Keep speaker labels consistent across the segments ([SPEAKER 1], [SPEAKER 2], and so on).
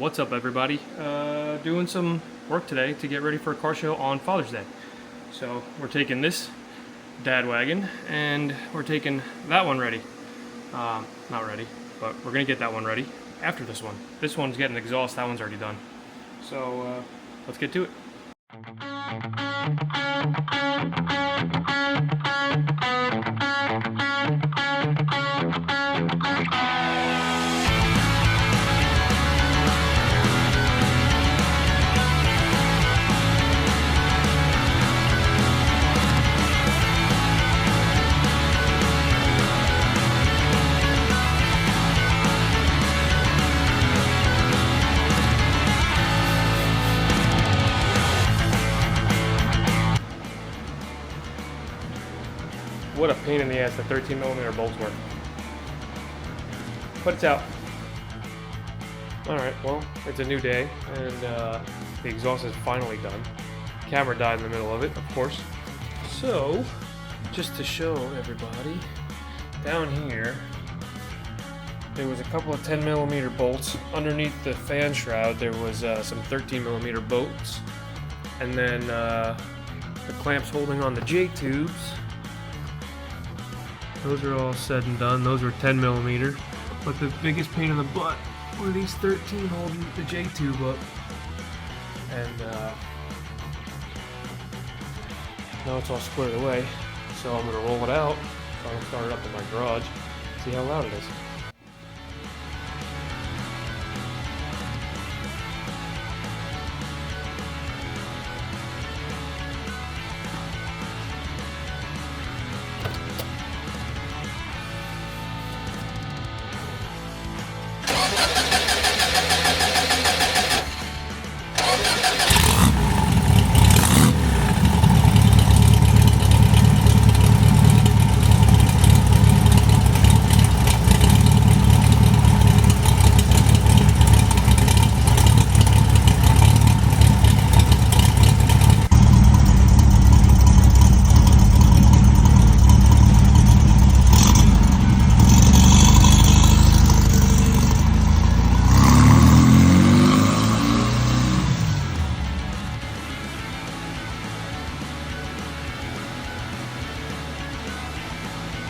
[SPEAKER 1] What's up, everybody? Doing some work today to get ready for a car show on Father's Day. So we're taking this dad wagon and we're taking that one ready. Not ready, but we're gonna get that one ready after this one. This one's getting exhaust, that one's already done. So let's get to it. What a pain in the ass the 13mm bolts were. But it's out. Alright, well, it's a new day, and the exhaust is finally done. Camera died in the middle of it, of course. So, just to show everybody, down here, there was a couple of 10mm bolts. Underneath the fan shroud, there was some 13mm bolts. And then the clamps holding on the J-tubes. Those are all said and done. Those were 10mm. But the biggest pain in the butt were these 13 holding the J-tube up. And now it's all squared away. So I'm going to roll it out. So I'm going to start it up in my garage. See how loud it is.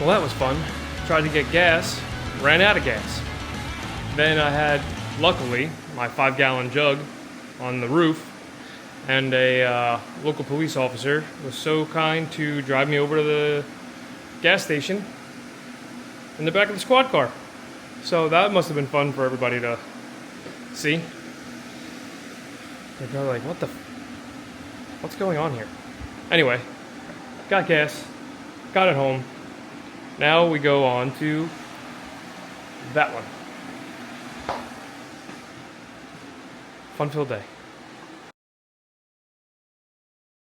[SPEAKER 1] Well, that was fun. Tried to get gas, ran out of gas. Then I had, luckily, my 5-gallon jug on the roof, and a local police officer was so kind to drive me over to the gas station in the back of the squad car. So that must have been fun for everybody to see. They're probably like, what's going on here? Anyway, got gas, got it home. Now we go on to that one. Fun-filled day.